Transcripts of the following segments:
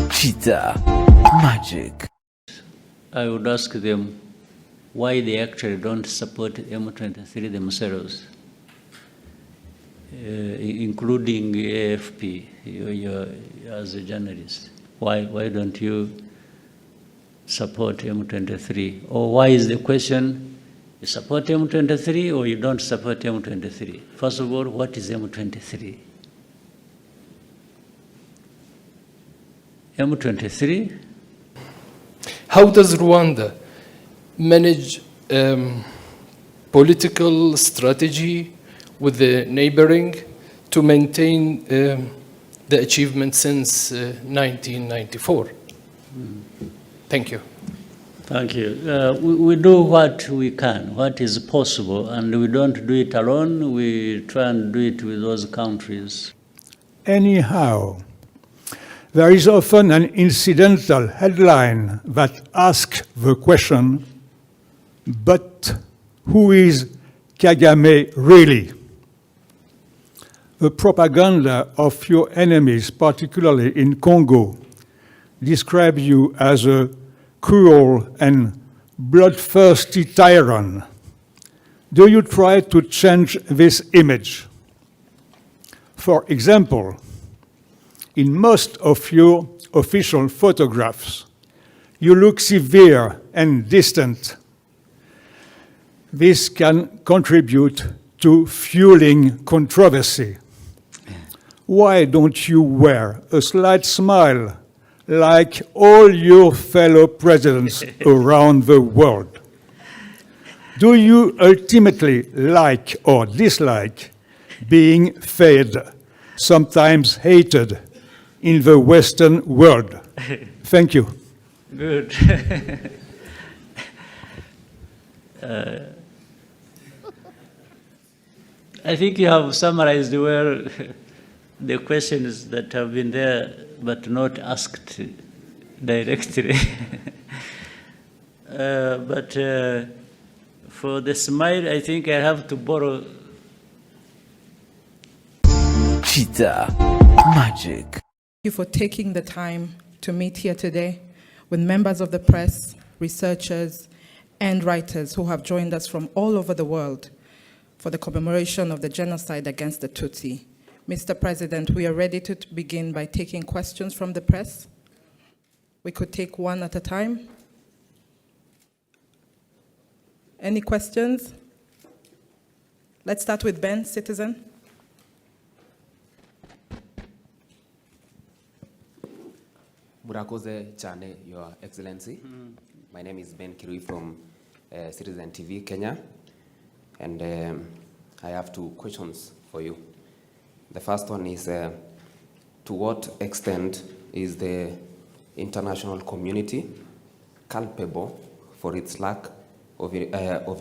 Cheetah Magic. I would ask them why they actually don't support M23 themselves, including AFP, you as a journalist. Why don't you support M23? Or why is the question, you support M23 or you don't support M23? First of all, what is M23? M23? How does Rwanda manage political strategy with the neighboring to maintain the achievement since 1994? Thank you. Thank you. We do what we can, what is possible, and we don't do it alone. We try and do it with those countries. Anyhow, there is often an incidental headline that asks the question, but who is Kagame really? The propaganda of your enemies, particularly in Congo, describe you as a cruel and bloodthirsty tyrant. Do you try to change this image? For example, in most of your official photographs, you look severe and distant. This can contribute to fueling controversy. Why don't you wear a slight smile like all your fellow presidents around the world? Do you ultimately like or dislike being fed, sometimes hated, in the Western world? Thank you. Good. I think you have summarized well the questions that have been there but not asked directly. But for the smile, I think I have to borrow. Cheetah Magic. Thank you for taking the time to meet here today with members of the press, researchers, and writers who have joined us from all over the world for the commemoration of the genocide against the Tutsi. Mr. President, we are ready to begin by taking questions from the press. We could take one at a time. Any questions? Let's start with Ben, citizen. Murakoze Chane, Your Excellency. My name is Ben Kirui from Citizen TV, Kenya. And I have two questions for you. The first one is, to what extent is the international community culpable for its lack of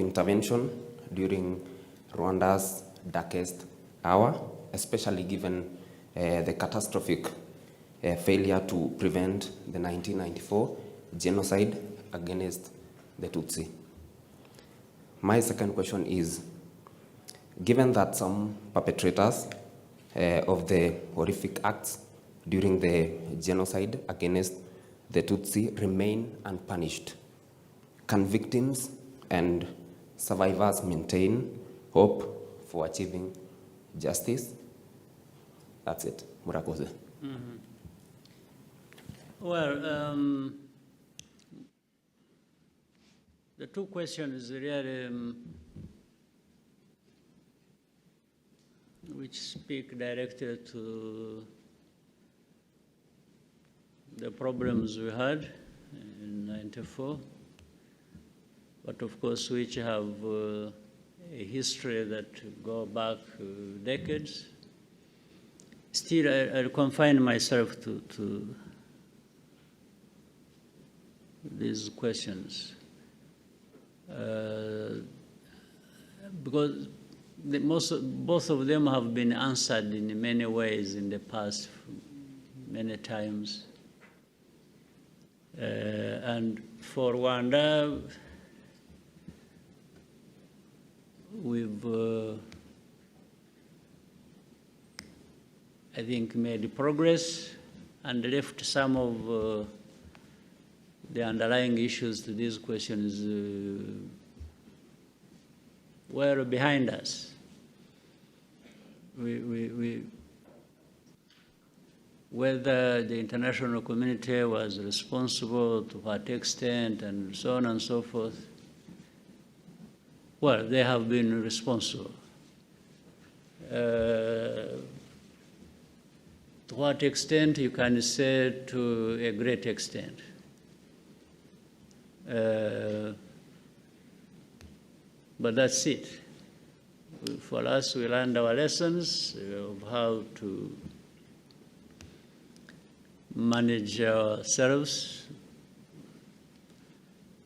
intervention during Rwanda's darkest hour, especially given the catastrophic failure to prevent the 1994 genocide against the Tutsi? My second question is, given that some perpetrators of the horrific acts during the genocide against the Tutsi remain unpunished, can victims and survivors maintain hope for achieving justice? That's it. Murakoze. Well, the two questions really which speak directly to the problems we had in '94, but of course which have a history that go back decades. Still, I'll confine myself to these questions because both of them have been answered in many ways in the past, many times. And for Rwanda, we've, I think, made progress and left some of the underlying issues to these questions were behind us. Whether the international community was responsible to what extent and so on and so forth, well, they have been responsible. To what extent, you can say to a great extent. But that's it. For us, we learned our lessons of how to manage ourselves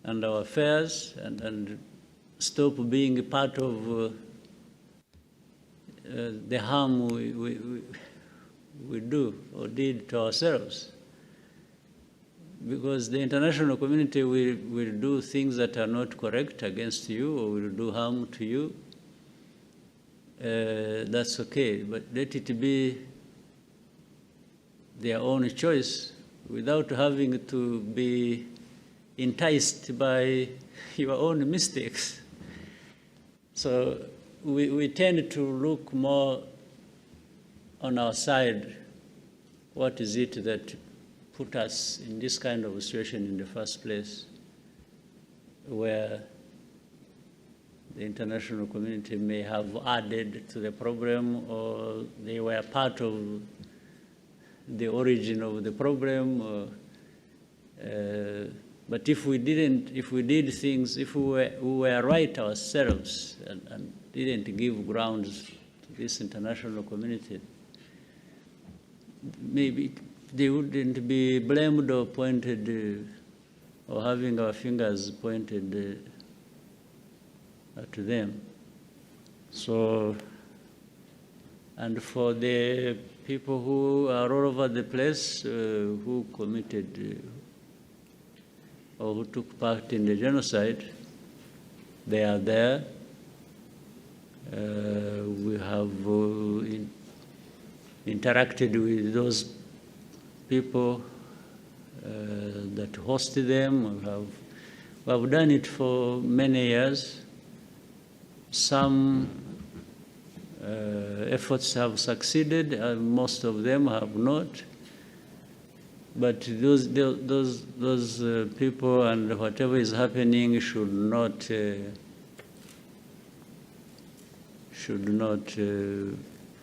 and our affairs and stop being a part of the harm we do or did to ourselves. Because the international community will do things that are not correct against you or will do harm to you. That's okay, but let it be their own choice without having to be enticed by your own mistakes. So we tend to look more on our side. What is it that put us in this kind of situation in the first place, where the international community may have added to the problem, or they were part of the origin of the problem. But if we did things, if we were right ourselves and didn't give grounds to this international community, maybe they wouldn't be blamed or pointed or having our fingers pointed to them. So, and for the people who are all over the place who committed or who took part in the genocide, they are there. We have interacted with those people that hosted them. We have done it for many years. Some efforts have succeeded, most of them have not. But those people and whatever is happening should not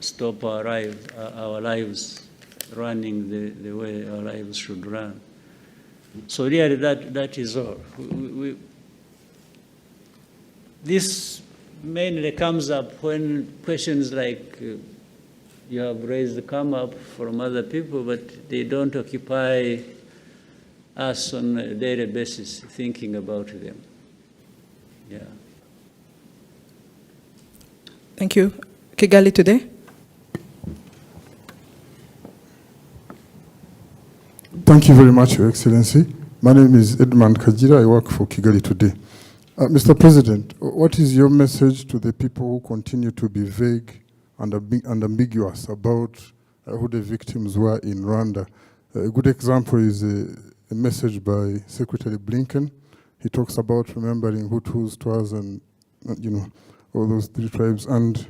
stop our lives running the way our lives should run. So really, that is all. This mainly comes up when questions like you have raised come up from other people, but they don't occupy us on a daily basis thinking about them. Yeah. Thank you. Kigali Today. Thank you very much, Your Excellency. My name is Edmund Kajira. I work for Kigali Today. Mr. President, what is your message to the people who continue to be vague and ambiguous about who the victims were in Rwanda? A good example is a message by Secretary Blinken. He talks about remembering Hutus, Twas, and all those three tribes. And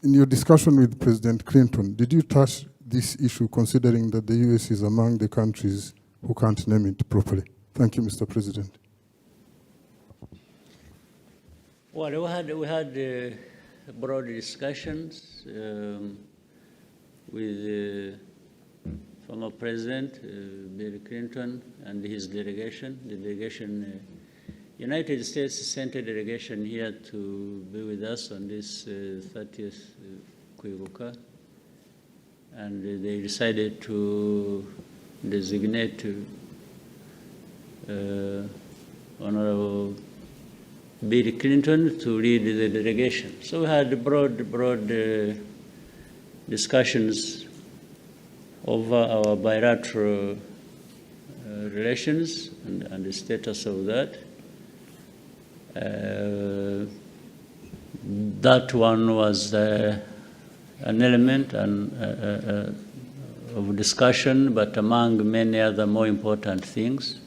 in your discussion with President Clinton, did you touch this issue, considering that the US is among the countries who can't name it properly? Thank you, Mr. President. Well, we had broad discussions with former President Bill Clinton and his delegation. The delegation, United States sent a delegation here to be with us on this 30th Kwibuka, and they decided to designate Honorable Bill Clinton to lead the delegation. So we had broad discussions over our bilateral relations and the status of that. That one was an element of discussion, but among many other more important things.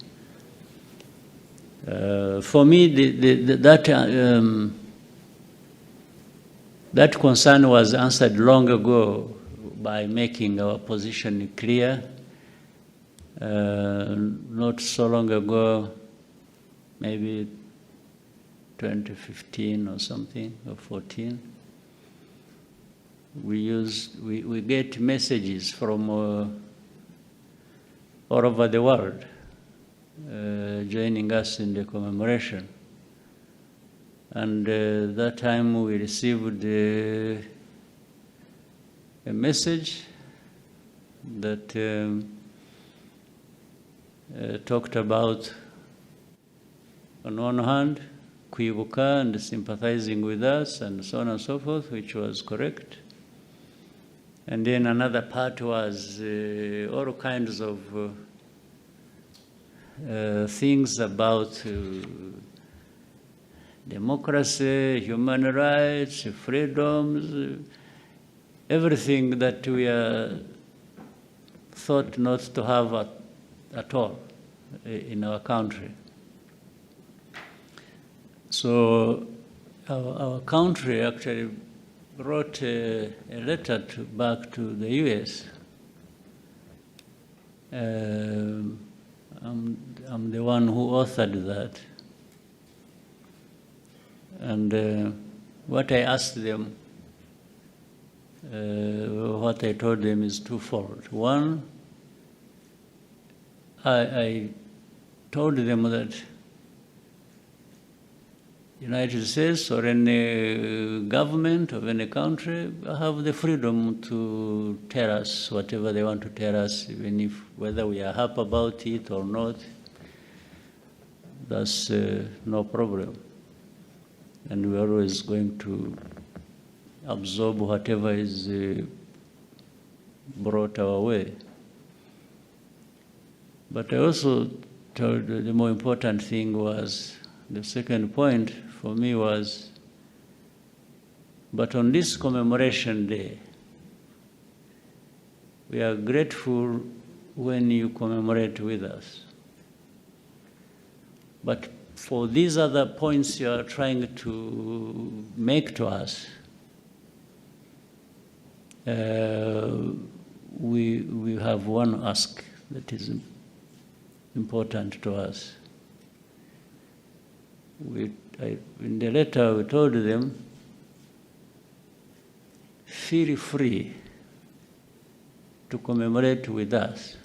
For me, that concern was answered long ago by making our position clear. Not so long ago, maybe 2015 or something, or 14, we get messages from all over the world joining us in the commemoration. And that time we received a message that talked about, on one hand, kwibuka and sympathizing with us and so on and so forth, which was correct. And then another part was all kinds of things about democracy, human rights, freedoms, everything that we are thought not to have at all in our country. So our country actually wrote a letter back to the US. I'm the one who authored that. And what I asked them, what I told them is twofold. One, I told them that United States or any government of any country have the freedom to tell us whatever they want to tell us, even if whether we are happy about it or not, that's no problem. And we're always going to absorb whatever is brought our way. But I also told the more important thing was, the second point for me was, but on this commemoration day, we are grateful when you commemorate with us. But for these other points you are trying to make to us, we have one ask that is important to us. In the letter we told them, feel free to commemorate with us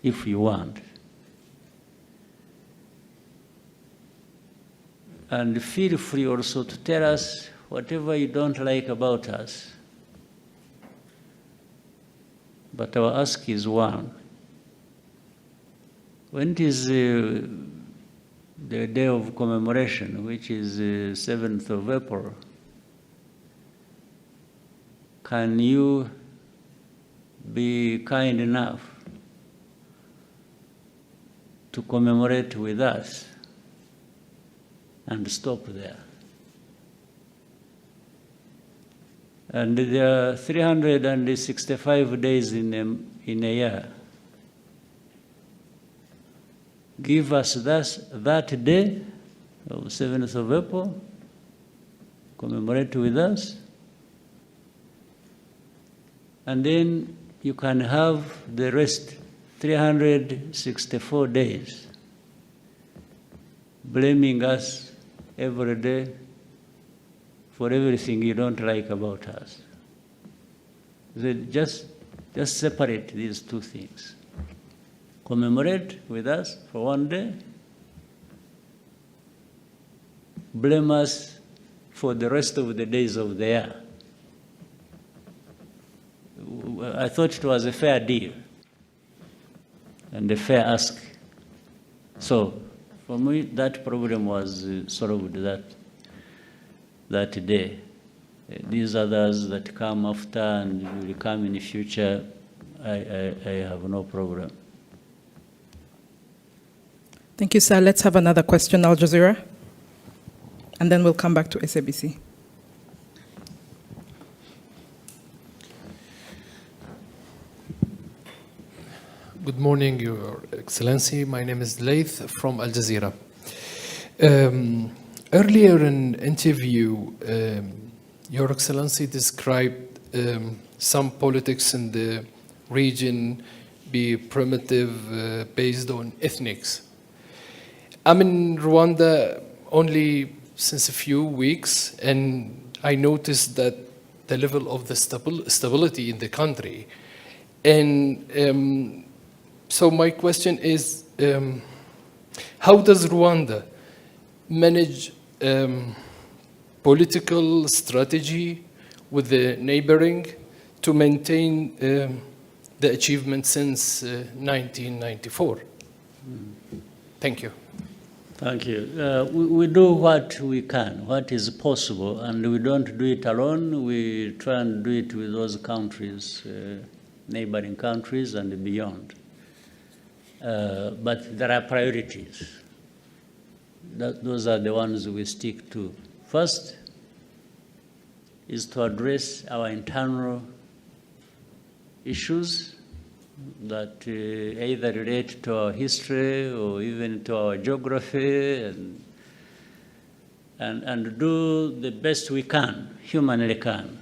if you want. And feel free also to tell us whatever you don't like about us. But our ask is one. When it is the day of commemoration, which is 7th of April, can you be kind enough to commemorate with us and stop there? And there are 365 days in a year. Give us that day of 7th of April, commemorate with us, and then you can have the rest 364 days blaming us every day for everything you don't like about us. So just separate these two things. Commemorate with us for one day, blame us for the rest of the days of the year. I thought it was a fair deal and a fair ask. So for me, that problem was solved that day. These others that come after and will come in the future, I have no problem. Thank you, sir. Let's have another question, Al Jazeera, and then we'll come back to SABC. Good morning, Your Excellency. My name is Laith from Al Jazeera. Earlier in interview, Your Excellency described some politics in the region be primitive, based on ethnics. I'm in Rwanda only since a few weeks, and I noticed that the level of the stability in the country. And so my question is, how does Rwanda manage political strategy with the neighboring to maintain the achievement since 1994? Thank you. Thank you. We do what we can, what is possible, and we don't do it alone. We try and do it with those countries, neighboring countries and beyond. But there are priorities. Those are the ones we stick to. First is to address our internal issues that either relate to our history or even to our geography, and do the best we can, humanly can,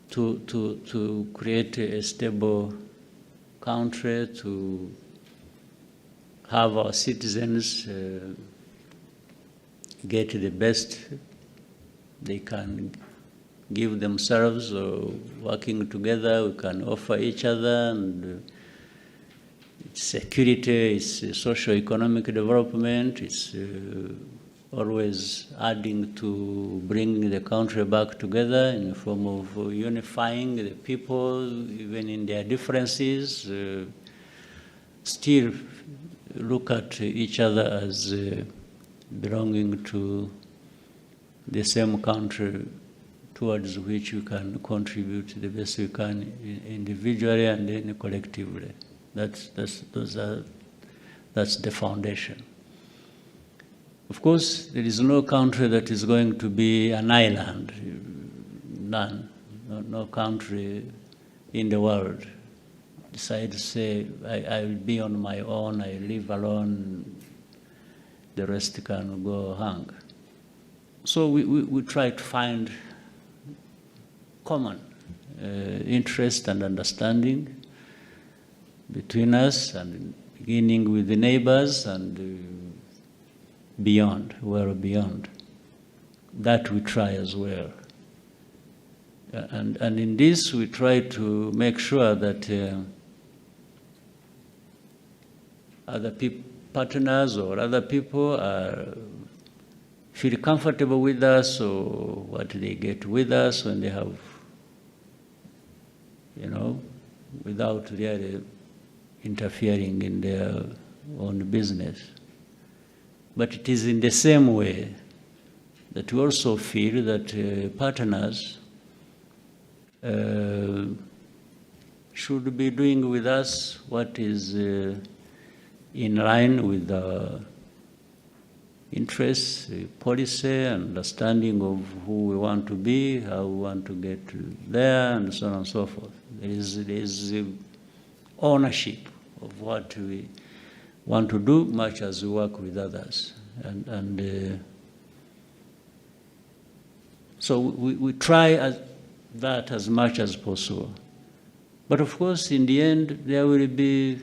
to create a stable country, to have our citizens get the best they can give themselves, or working together, we can offer each other, and it's security, it's socio-economic development, it's always adding to bring the country back together in the form of unifying the people, even in their differences, still look at each other as belonging to the same country towards which we can contribute the best we can individually and then collectively. That's the foundation. Of course, there is no country that is going to be an island. None. No country in the world decide to say, I will be on my own, I live alone, the rest can go hang. So we try to find common interest and understanding between us, and beginning with the neighbors and beyond, well beyond. That we try as well. And in this we try to make sure that other partners or other people feel comfortable with us, or what they get with us when they have, without really interfering in their own business. But it is in the same way that we also feel that partners should be doing with us what is in line with our interests, policy, understanding of who we want to be, how we want to get there, and so on and so forth. There is ownership of what we want to do, much as we work with others. So we try that as much as possible. But of course, in the end, there will be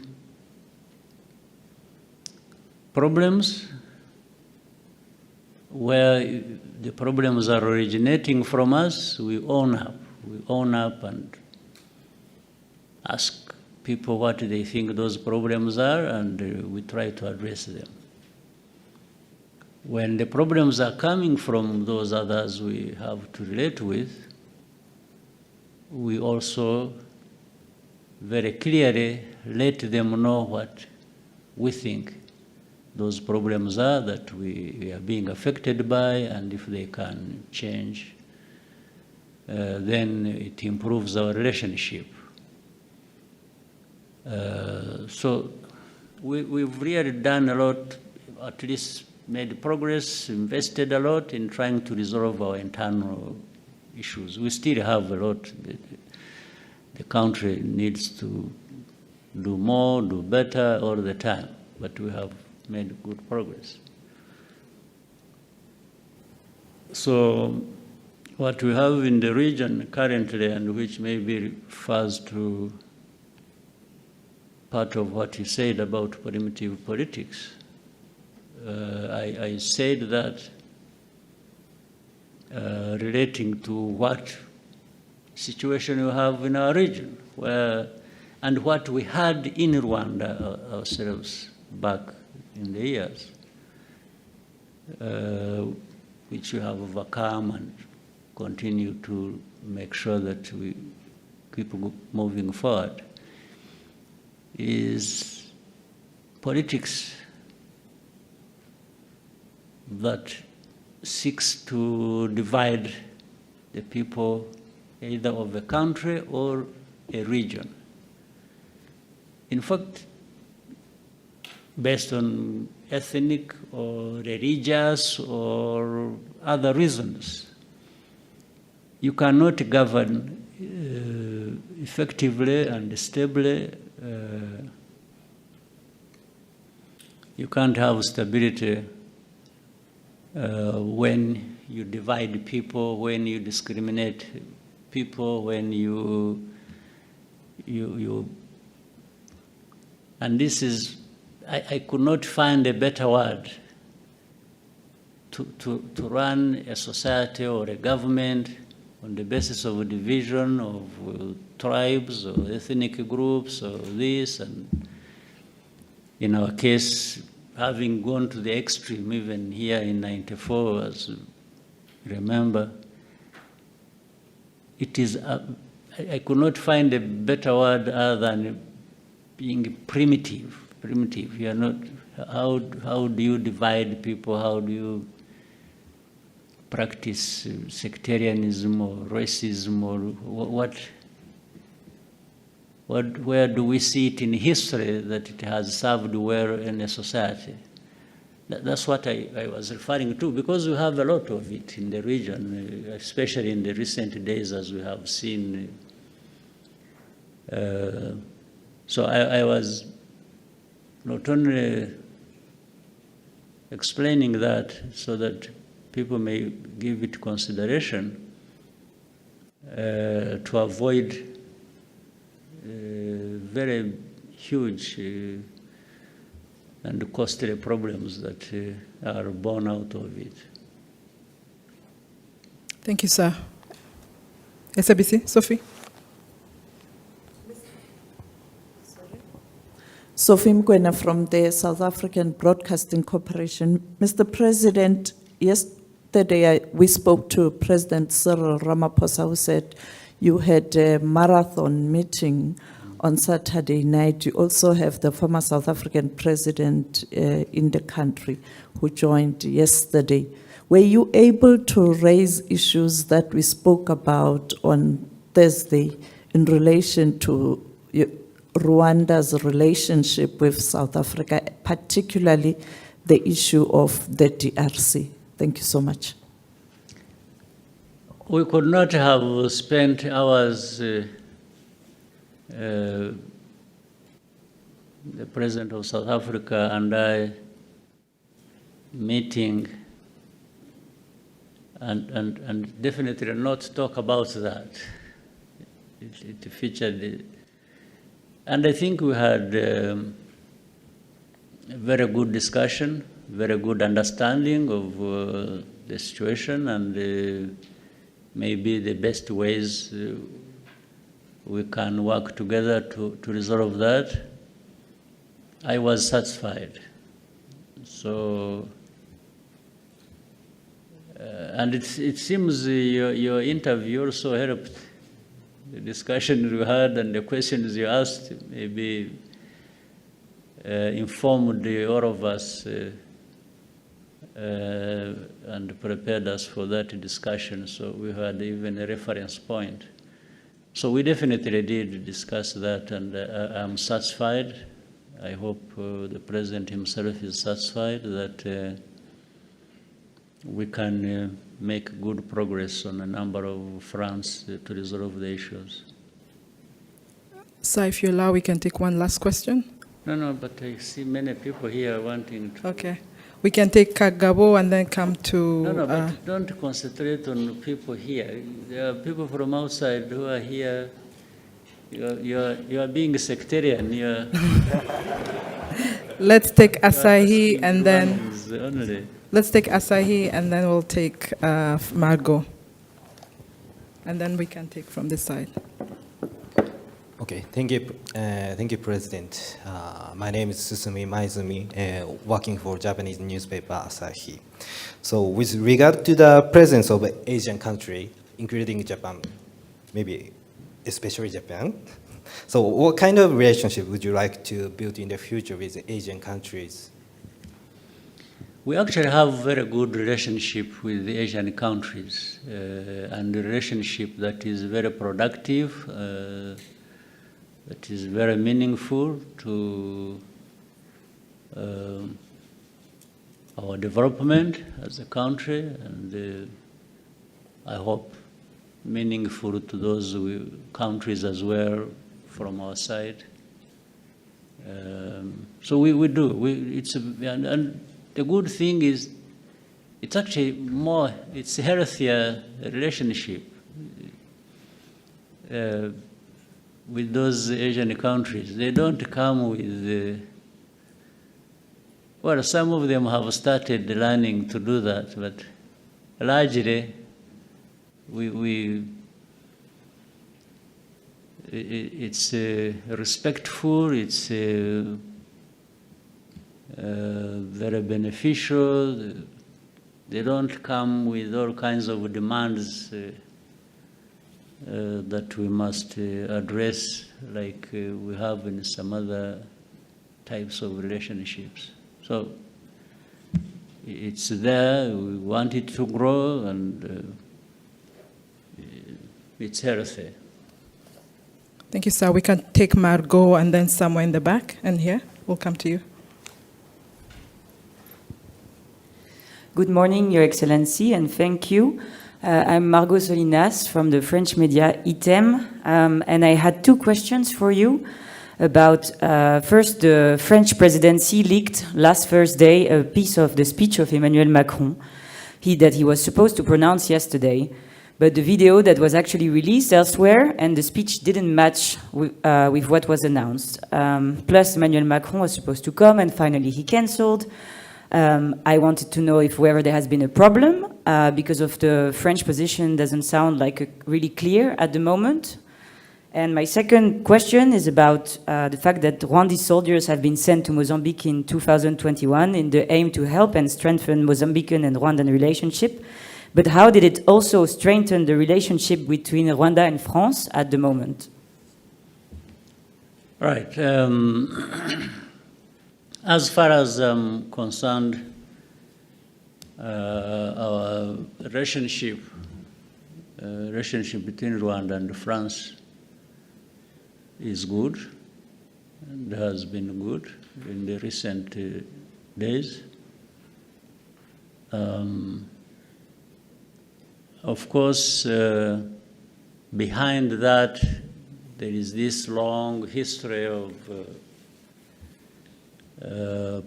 problems where the problems are originating from us. We own up and ask people what they think those problems are, and we try to address them. When the problems are coming from those others we have to relate with, we also very clearly let them know what we think those problems are that we are being affected by, and if they can change, then it improves our relationship. So we've really done a lot, at least made progress, invested a lot in trying to resolve our internal issues. We still have a lot. The country needs to do more, do better all the time, but we have made good progress. So what we have in the region currently, and which maybe refers to part of what you said about primitive politics, I said that relating to what situation we have in our region, and what we had in Rwanda ourselves back in the years, which we have overcome and continue to make sure that we keep moving forward, is politics that seeks to divide the people either of a country or a region. In fact, based on ethnic or religious or other reasons, you cannot govern effectively and stably. You can't have stability when you divide people, when you discriminate people, when you and this is, I could not find a better word to run a society or a government on the basis of a division of tribes or ethnic groups or this, and in our case, having gone to the extreme, even here in '94, as you remember, it is, I could not find a better word other than being primitive. Primitive. You are not, how do you divide people? How do you practice sectarianism or racism, or where do we see it in history that it has served well in a society? That's what I was referring to, because we have a lot of it in the region, especially in the recent days, as we have seen. So I was not only explaining that so that people may give it consideration to avoid very huge and costly problems that are born out of it. Thank you, sir. SABC, Sophie. Sophie Mkwena from the South African Broadcasting Corporation. Mr. President, yesterday we spoke to President Cyril Ramaphosa, who said you had a marathon meeting on Saturday night. You also have the former South African president in the country who joined yesterday. Were you able to raise issues that we spoke about on Thursday in relation to Rwanda's relationship with South Africa, particularly the issue of the DRC? Thank you so much. We could not have spent hours, the President of South Africa and I, meeting and definitely not talk about that. It featured, and I think we had a very good discussion, very good understanding of the situation, and maybe the best ways we can work together to resolve that. I was satisfied. So, and it seems your interview also helped. The discussion we had and the questions you asked maybe informed all of us and prepared us for that discussion. So we had even a reference point. So we definitely did discuss that, and I'm satisfied. I hope the President himself is satisfied that we can make good progress on a number of fronts to resolve the issues. So if you allow, we can take one last question. No, but I see many people here wanting to. Okay. We can take Kagabo and then come to... No, but don't concentrate on people here. There are people from outside who are here. You are being sectarian. let's take Asahi and then... Only. Let's take Asahi and then we'll take Margot. And then we can take from this side. Okay, thank you, President. My name is Susumi Maizumi, working for Japanese newspaper Asahi. So, with regard to the presence of Asian country, including Japan, maybe especially Japan, so what kind of relationship would you like to build in the future with Asian countries? We actually have a very good relationship with the Asian countries, and a relationship that is very productive. That is very meaningful to our development as a country, and I hope meaningful to those countries as well from our side. So we do. And the good thing is, it's actually it's a healthier relationship with those Asian countries. They don't come with, well, some of them have started learning to do that, but largely it's respectful, it's very beneficial. They don't come with all kinds of demands that we must address like we have in some other types of relationships. So it's there, we want it to grow, and it's healthy. Thank you, sir. We can take Margot and then somewhere in the back, and here, we'll come to you. Good morning, Your Excellency, and thank you. I'm Margot Solinas from the French media ITEM, and I had two questions for you about, first, the French presidency leaked last Thursday a piece of the speech of Emmanuel Macron that he was supposed to pronounce yesterday, but the video that was actually released elsewhere and the speech didn't match with what was announced. Plus, Emmanuel Macron was supposed to come, and finally he cancelled. I wanted to know if whether there has been a problem because of the French position doesn't sound like really clear at the moment. And my second question is about the fact that Rwandese soldiers have been sent to Mozambique in 2021 in the aim to help and strengthen Mozambican and Rwandan relationship. But how did it also strengthen the relationship between Rwanda and France at the moment? Right. As far as I'm concerned, our relationship between Rwanda and France is good, and has been good in the recent days. Of course, behind that, there is this long history of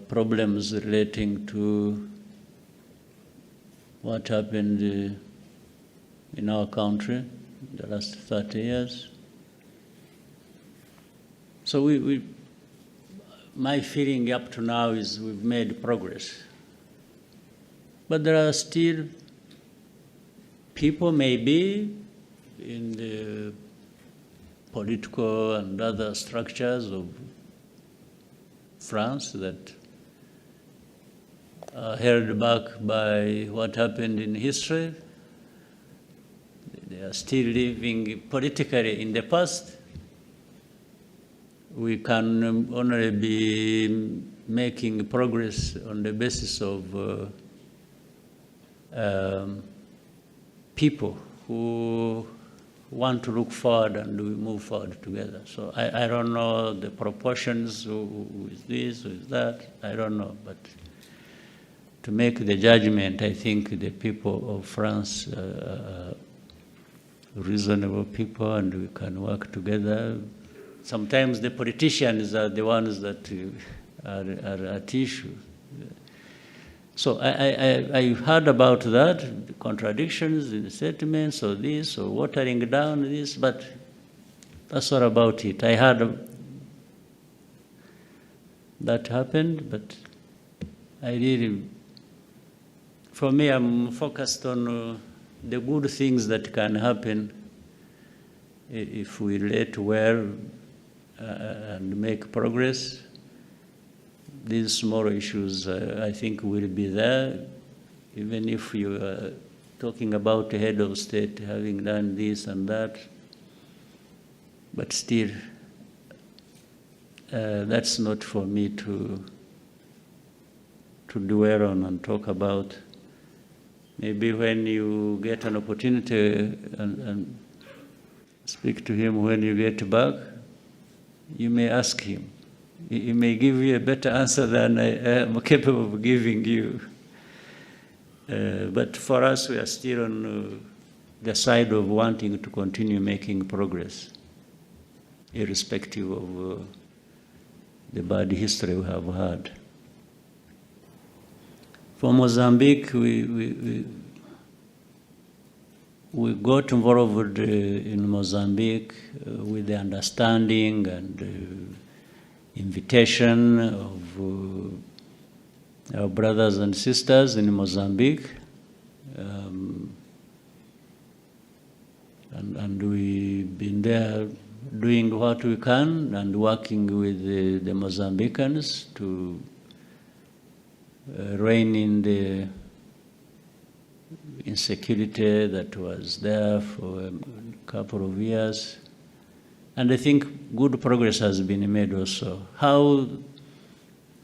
problems relating to what happened in our country in the last 30 years. So my feeling up to now is we've made progress. But there are still people maybe in the political and other structures of France that are held back by what happened in history. They are still living politically in the past. We can only be making progress on the basis of people who want to look forward and we move forward together. So I don't know the proportions with this, with that, I don't know. But to make the judgment, I think the people of France are reasonable people, and we can work together sometimes the politicians are the ones that are at issue. So I heard about that, the contradictions in the statements, or this, or watering down this, but that's all about it. I heard that happened, but I really, for me, I'm focused on the good things that can happen if we relate well and make progress. These small issues, I think, will be there, even if you are talking about a head of state having done this and that. But still, that's not for me to dwell on and talk about. Maybe when you get an opportunity and speak to him when you get back, you may ask him. He may give you a better answer than I am capable of giving you. But for us, we are still on the side of wanting to continue making progress, irrespective of the bad history we have had. For Mozambique, we got involved in Mozambique with the understanding and invitation of our brothers and sisters in Mozambique. And we've been there doing what we can and working with the Mozambicans to rein in the insecurity that was there for a couple of years. And I think good progress has been made also. How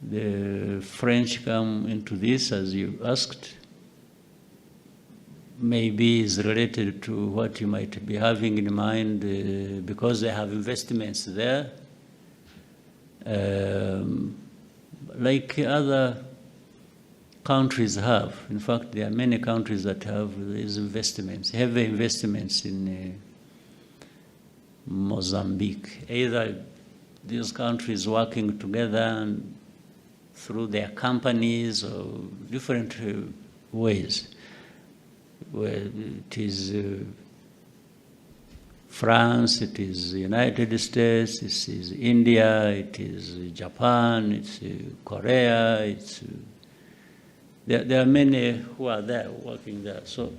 the French come into this, as you asked, maybe is related to what you might be having in mind because they have investments there. Like other countries have. In fact, there are many countries that have these investments, heavy investments in Mozambique. Either these countries working together and through their companies or different ways. Where it is France, it is the United States, it is India, it is Japan, it's Korea, it's there are many who are there, working there. So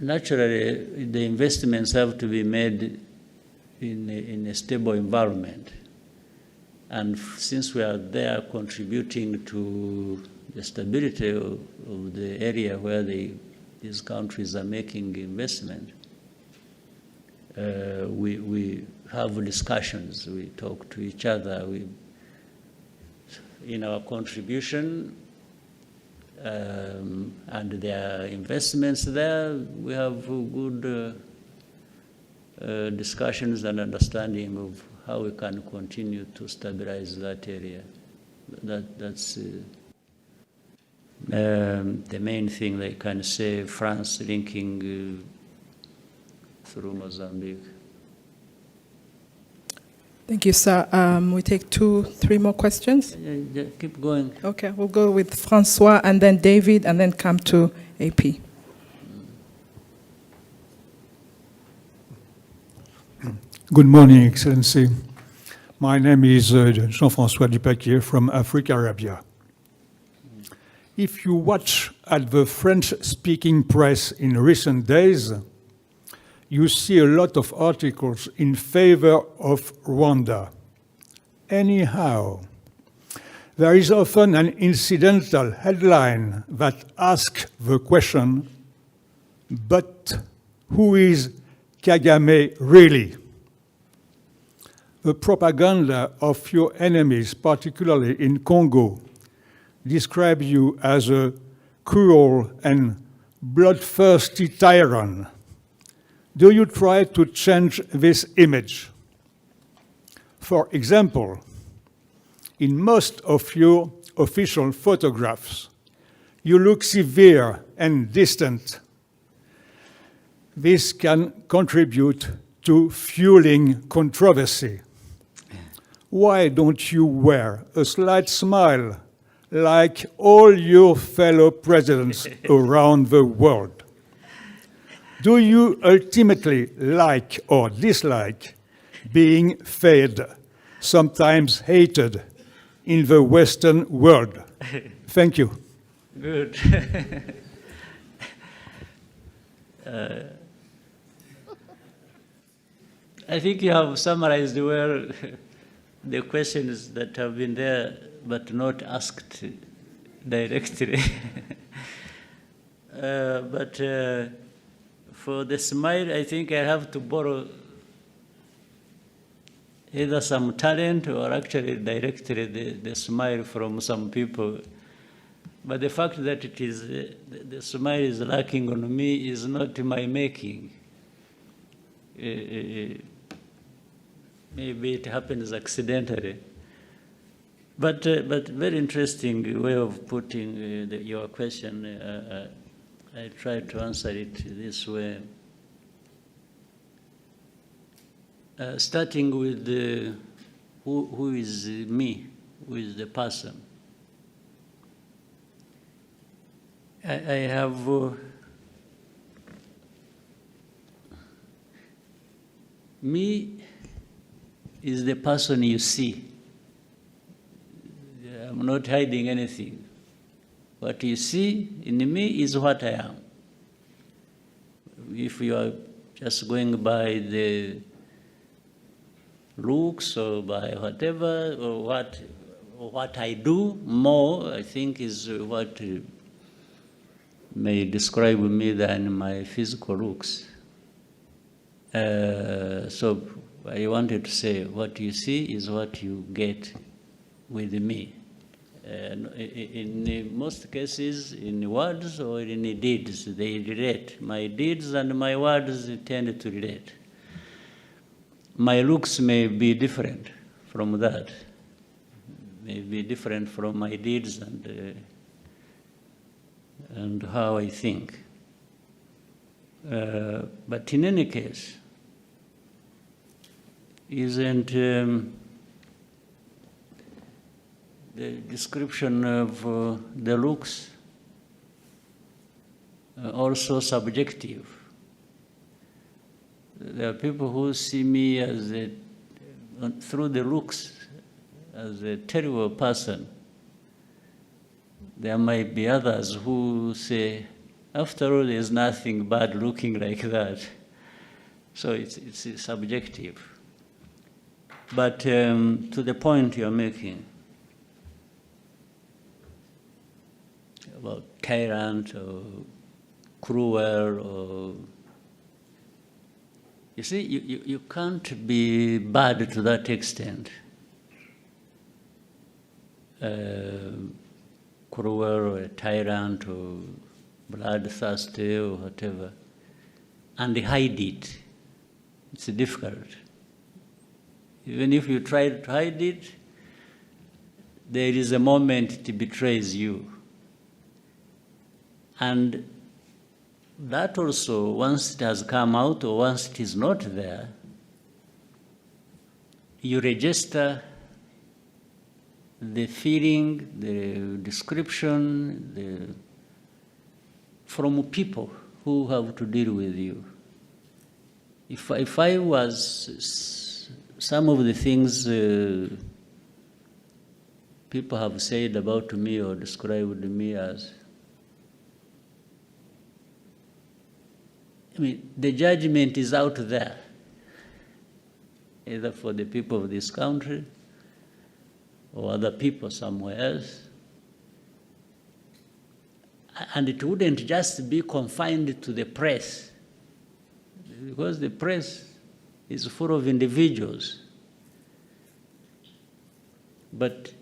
naturally, the investments have to be made in a stable environment. And since we are there contributing to the stability of the area where these countries are making investment, we have discussions, we talk to each other. In our contribution, and their investments there, we have good discussions and understanding of how we can continue to stabilize that area. That's the main thing they can say, France linking through Mozambique. Thank you, sir. We take 3 more questions. Yeah, keep going. Okay, we'll go with Francois and then David and then come to AP. Good morning, Excellency. My name is Jean-François Dupaquier from Africa, Arabia. If you watch at the French-speaking press in recent days, you see a lot of articles in favor of Rwanda. Anyhow, there is often an incidental headline that asks the question, but who is Kagame really? The propaganda of your enemies, particularly in Congo, describe you as a cruel and bloodthirsty tyrant. Do you try to change this image? For example, in most of your official photographs, you look severe and distant. This can contribute to fueling controversy. why don't you wear a slight smile like all your fellow presidents around the world? Do you ultimately like or dislike being fed, sometimes hated, in the Western world? Thank you. Good. I think you have summarized well the questions that have been there but not asked directly. For the smile, I think I have to borrow either some talent or actually directly the smile from some people. But the fact that it is the smile is lacking on me is not my making. Maybe it happens accidentally. But very interesting way of putting your question. I try to answer it this way. Starting with who is me, who is the person. I have me is the person you see. I'm not hiding anything. What you see in me is what I am. If you are just going by the looks or by whatever, or what I do more, I think is what may describe me than my physical looks. So I wanted to say what you see is what you get with me. In most cases, in words or in deeds, they relate. My deeds and my words tend to relate. My looks may be different from that, may be different from my deeds and how I think. But in any case, isn't the description of the looks also subjective? There are people who see me as through the looks as a terrible person. There might be others who say, after all, there's nothing bad looking like that. So it's subjective. But to the point you're making about tyrant or cruel or... You see, you can't be bad to that extent. Cruel or a tyrant or bloodthirsty or whatever, and hide it. It's difficult. Even if you try to hide it, there is a moment it betrays you. And that also, once it has come out or once it is not there, you register the feeling, the description, from people who have to deal with you. If I was some of the things people have said about me or described me as, I mean, the judgment is out there, either for the people of this country or other people somewhere else. And it wouldn't just be confined to the press, because the press is full of individuals. But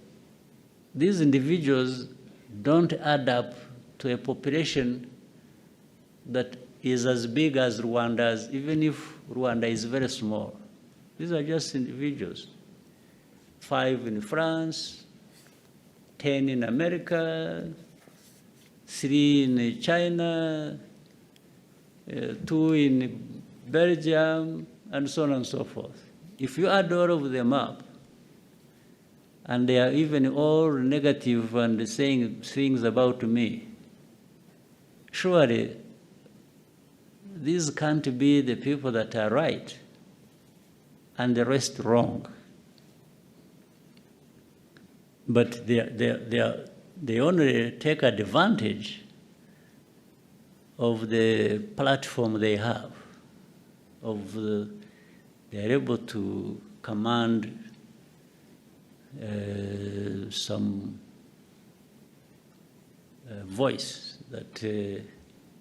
these individuals don't add up to a population that is as big as Rwanda's, even if Rwanda is very small. These are just individuals. 5 in France, 10 in America, 3 in China, 2 in Belgium, and so on and so forth. If you add all of them up, and they are even all negative and saying things about me. Surely, these can't be the people that are right and the rest wrong. But they only take advantage of the platform they have, they're able to command some voice that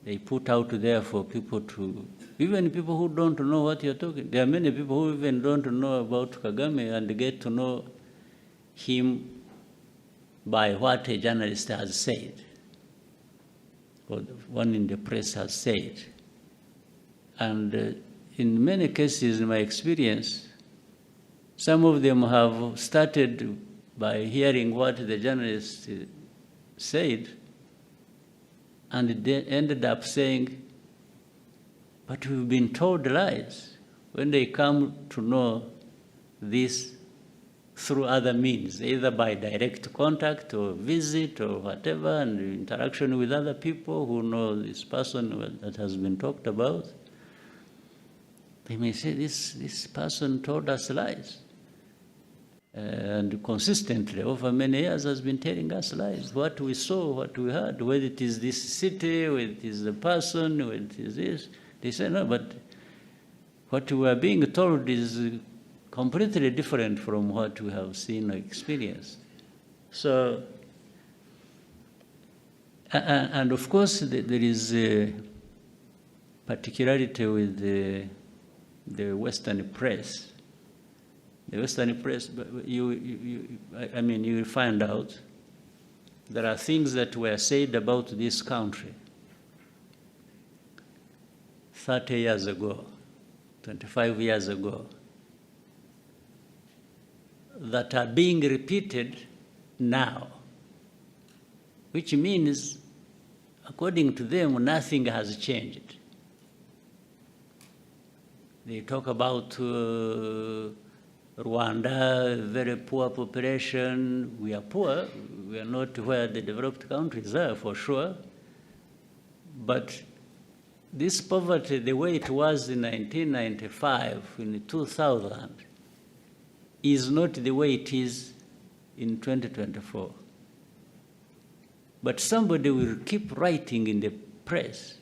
they put out there for people to, even people who don't know what you're talking. There are many people who even don't know about Kagame and get to know him by what a journalist has said, or one in the press has said. And in many cases, in my experience, some of them have started by hearing what the journalist said, and they ended up saying, but we've been told lies, when they come to know this through other means, either by direct contact or visit or whatever, and interaction with other people who know this person that has been talked about. They may say, this person told us lies. And consistently, over many years, has been telling us lies. What we saw, what we heard, whether it is this city, whether it is the person, whether it is this. They say, no, but what we are being told is completely different from what we have seen or experienced. So, and of course, there is a particularity with the Western press. The Western press, I mean, you will find out there are things that were said about this country 30 years ago, 25 years ago, that are being repeated now, which means, according to them, nothing has changed. They talk about Rwanda, very poor population. We are poor. We are not where the developed countries are, for sure. But this poverty, the way it was in 1995, in 2000, is not the way it is in 2024. But somebody will keep writing in the press,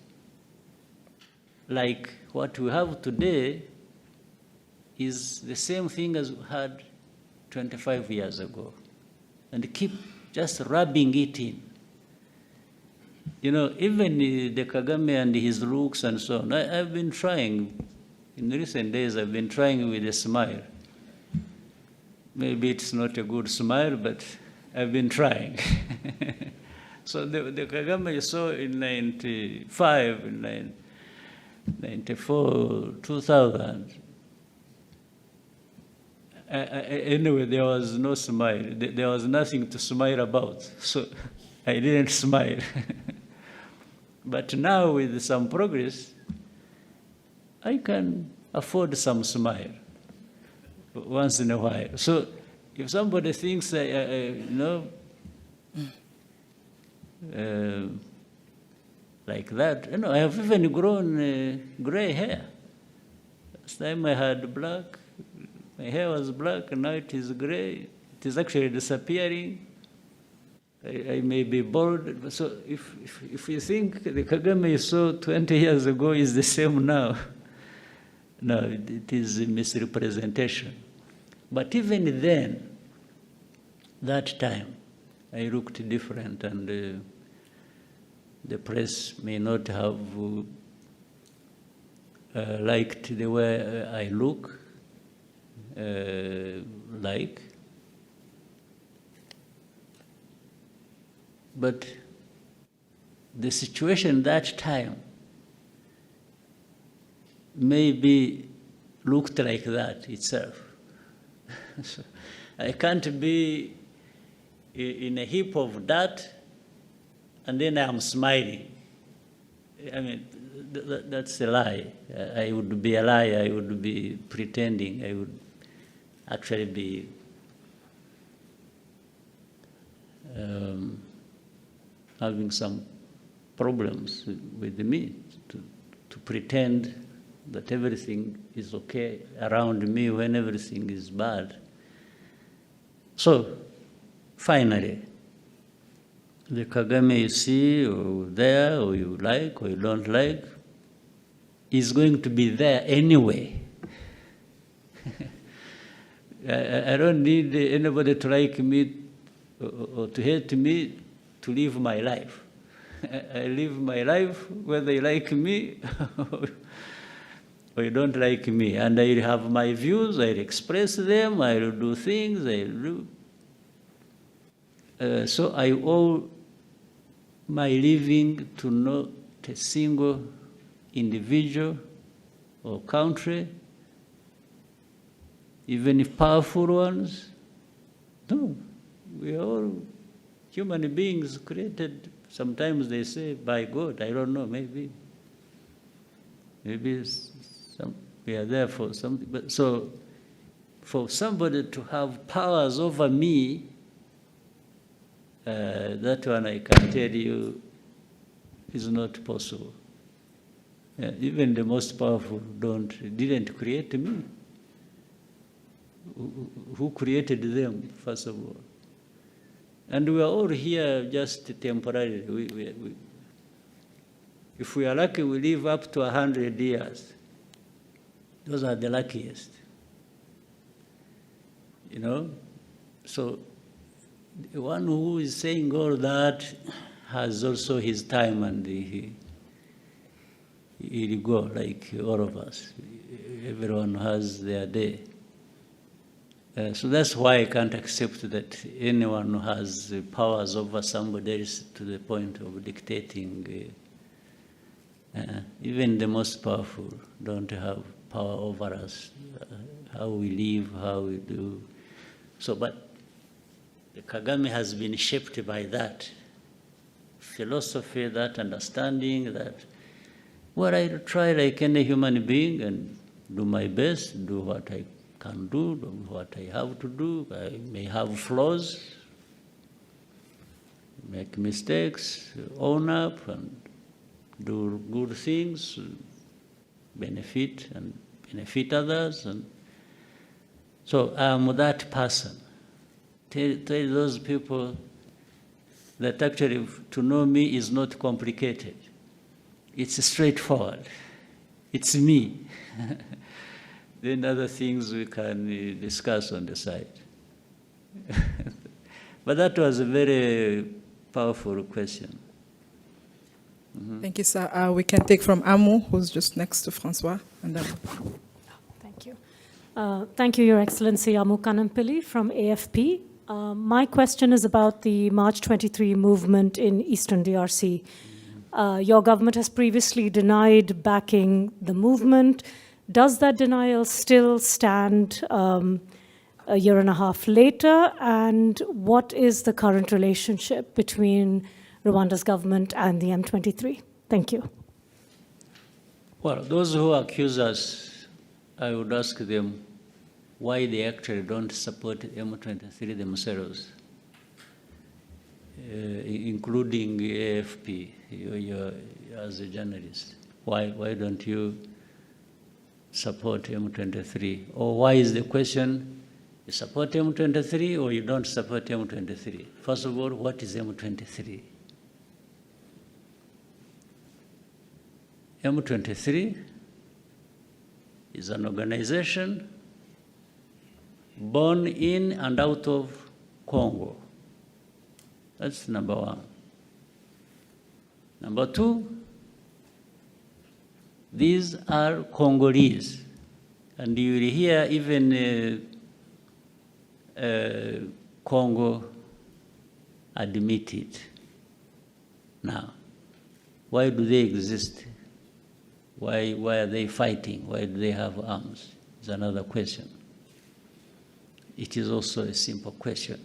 like what we have today is the same thing as we had 25 years ago, and keep just rubbing it in. You know, even the Kagame and his looks and so on, I've been trying, in recent days, I've been trying with a smile. Maybe it's not a good smile, but I've been trying. So the Kagame you saw in 95, in 94, 2000, anyway, there was no smile. There was nothing to smile about. So I didn't smile. But now with some progress, I can afford some smile once in a while. So if somebody thinks, like that, I have even grown gray hair. Last time I had black. My hair was black, and now it is gray. It is actually disappearing. I may be bald. So if you think the Kagame you saw 20 years ago is the same now, no, it is a misrepresentation. But even then, that time, I looked different, and the press may not have liked the way I look. But the situation that time maybe looked like that itself. So I can't be in a heap of dirt and then I'm smiling. I mean, that's a lie. I would be a liar. I would be pretending. I would actually be having some problems with me, to pretend that everything is okay around me when everything is bad. So, finally, the Kagame you see, or there, or you like, or you don't like, is going to be there anyway. I don't need anybody to like me or to hate me to live my life. I live my life whether you like me or you don't like me. And I have my views, I express them, I will do things, I do. So I owe my living to not a single individual or country, even if powerful ones. No, we are all human beings created, sometimes they say, by God. I don't know, maybe we are there for something. But so, for somebody to have powers over me, that one I can tell you is not possible. Even the most powerful didn't create me. Who created them, first of all? And we are all here just temporarily. If we are lucky, we live up to 100 years. Those are the luckiest. You know? So, the one who is saying all that has also his time, and he'll go like all of us. Everyone has their day. So that's why I can't accept that anyone who has powers over somebody else to the point of dictating. Even the most powerful don't have power over us, how we live, how we do. So, but the Kagame has been shaped by that philosophy, that understanding, that, well, I try like any human being and do my best, do what I can do what I have to do. I may have flaws, make mistakes, own up and do good things, benefit others. And so I'm that person. Tell those people that actually to know me is not complicated. It's straightforward. It's me. Then other things we can discuss on the side. But that was a very powerful question. Thank you, sir. We can take from Amu, who's just next to Francois. And then... Thank you. Thank you, Your Excellency. Amu Kanampili from AFP. My question is about the March 23 movement in Eastern DRC. Your government has previously denied backing the movement. Does that denial still stand a year and a half later? And what is the current relationship between Rwanda's government and the M23? Thank you. Well, those who accuse us, I would ask them why they actually don't support M23 themselves, including AFP, you as a journalist. Why don't you support M23? Or why is the question, you support M23 or you don't support M23? First of all, what is M23? M23 is an organization born in and out of Congo. That's number one. Number two, these are Congolese. And you will hear even Congo admit it. Now, why do they exist? Why are they fighting? Why do they have arms? Is another question. It is also a simple question.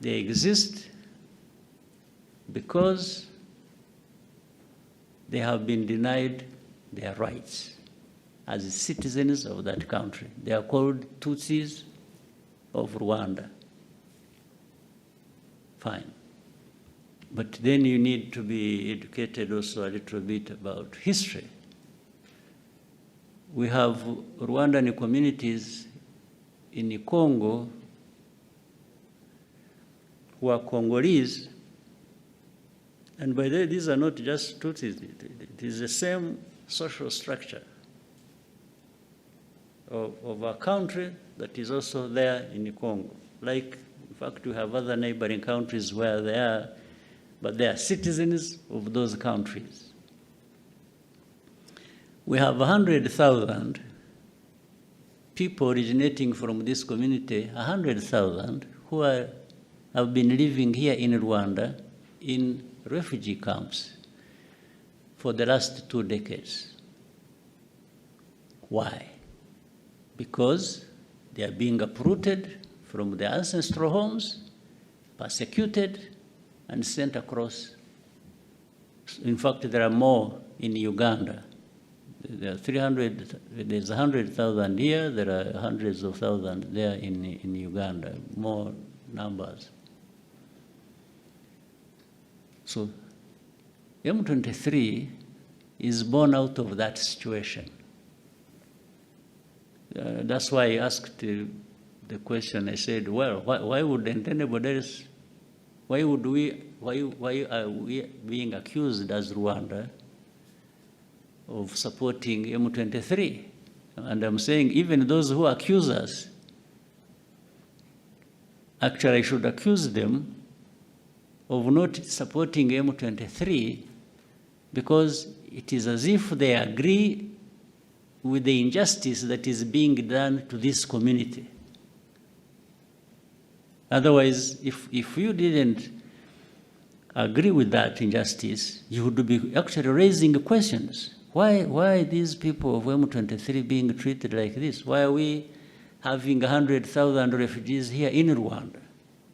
They exist because they have been denied their rights as citizens of that country. They are called Tutsis of Rwanda. fine. But then you need to be educated also a little bit about history. We have Rwandan communities in Congo who are Congolese, and by the way, these are not just Tutsis, it is the same social structure of a country that is also there in Congo. Like, in fact, we have other neighboring countries where they are, but they are citizens of those countries. We have 100,000 people originating from this community, 100,000 who have been living here in Rwanda in refugee camps for the last 2 decades. Why? Because they are being uprooted from their ancestral homes, persecuted, and sent across. In fact, there are more in Uganda. There are 300, there's 100,000 here, there are hundreds of thousands there in Uganda, more numbers. So M23 is born out of that situation. That's why I asked the question. I said, well, why wouldn't anybody else, why are we being accused as Rwanda of supporting M23? And I'm saying even those who accuse us, actually I should accuse them of not supporting M23 because it is as if they agree with the injustice that is being done to this community. Otherwise, if you didn't agree with that injustice, you would be actually raising questions. Why these people of M23 being treated like this? Why are we having 100,000 refugees here in Rwanda?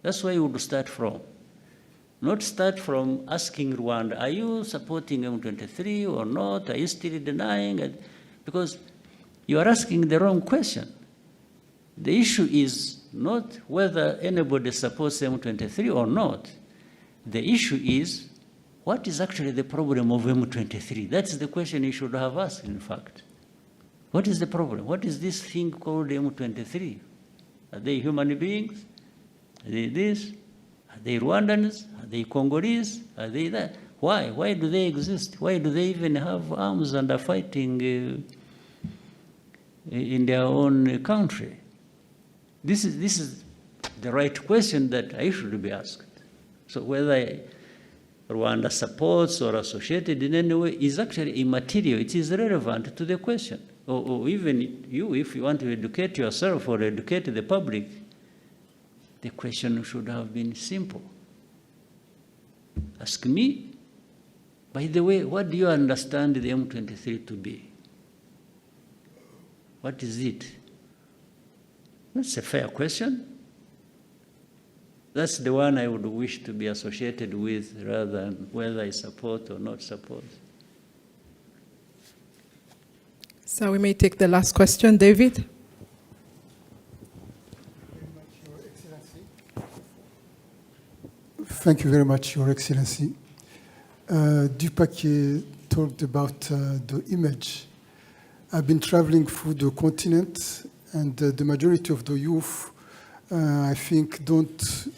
That's where you would start from. Not start from asking Rwanda, are you supporting M23 or not? Are you still denying it? Because you are asking the wrong question. The issue is not whether anybody supports M23 or not. The issue is, what is actually the problem of M23? That's the question you should have asked, in fact. What is the problem? What is this thing called M23? Are they human beings? Are they this? Are they Rwandans? Are they Congolese? Are they that? Why? Why do they exist? Why do they even have arms and are fighting in their own country? This is the right question that I should be asked. So whether Rwanda supports or associated in any way is actually immaterial. It is relevant to the question. Or even you, if you want to educate yourself or educate the public, the question should have been simple. Ask me, by the way, what do you understand the M23 to be? What is it? That's a fair question. That's the one I would wish to be associated with rather than whether I support or not support. So we may take the last question, David. Thank you very much, Your Excellency. Dupac talked about the image. I've been traveling through the continent, and the majority of the youth, I think, don't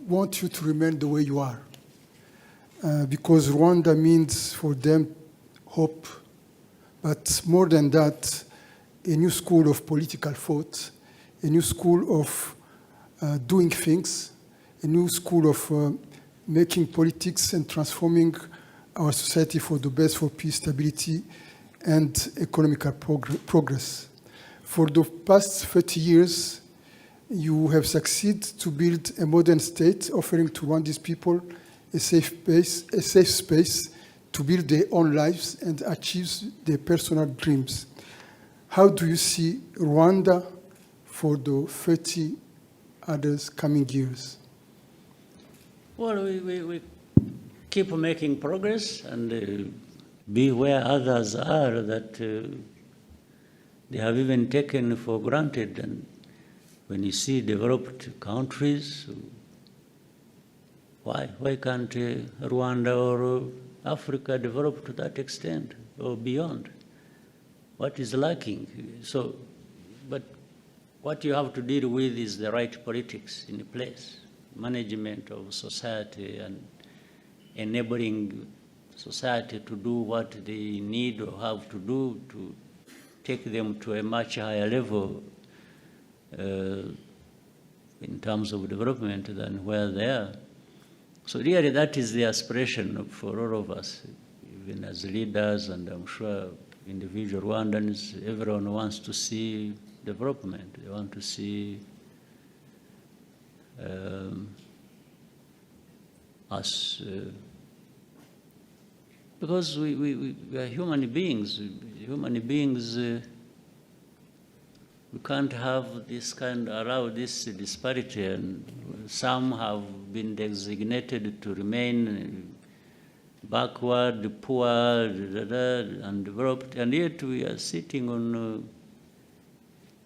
want you to remain the way you are. Because Rwanda means for them hope, but more than that, a new school of political thought, a new school of doing things, a new school of making politics and transforming our society for the best, for peace, stability, and economical progress. For the past 30 years, you have succeeded to build a modern state offering to Rwandese people a safe space to build their own lives and achieve their personal dreams. How do you see Rwanda for the 30 others coming years? Well, we keep making progress and be where others are that they have even taken for granted. And when you see developed countries Why can't Rwanda or Africa develop to that extent or beyond? What is lacking? So, but what you have to deal with is the right politics in place, management of society and enabling society to do what they need or have to do to take them to a much higher level in terms of development than where they are. So really that is the aspiration for all of us, even as leaders, and I'm sure individual Rwandans, everyone wants to see development. They want to see us, because we are human beings. Human beings, we can't have this allow this disparity, and some have been designated to remain backward, poor, undeveloped, and yet we are sitting on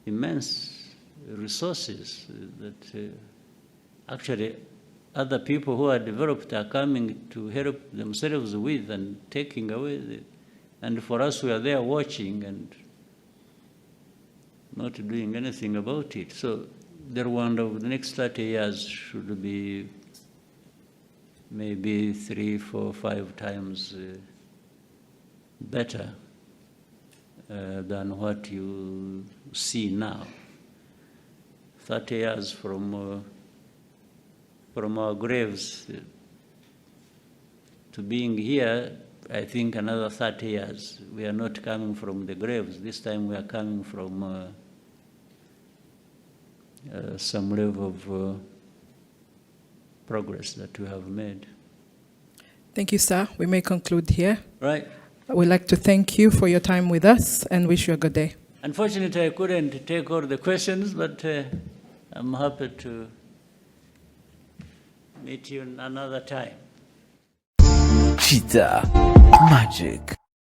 immense resources that actually other people who are developed are coming to help themselves with and taking away. And for us, we are there watching and not doing anything about it. So the Rwanda of the next 30 years should be maybe 3, 4, 5 times better than what you see now. 30 years from our graves to being here, I think another 30 years. We are not coming from the graves. This time we are coming from some level of progress that we have made. Thank you, sir. We may conclude here. Right. We'd like to thank you for your time with us and wish you a good day. Unfortunately, I couldn't take all the questions, but I'm happy to meet you another time. Cheetah Magic.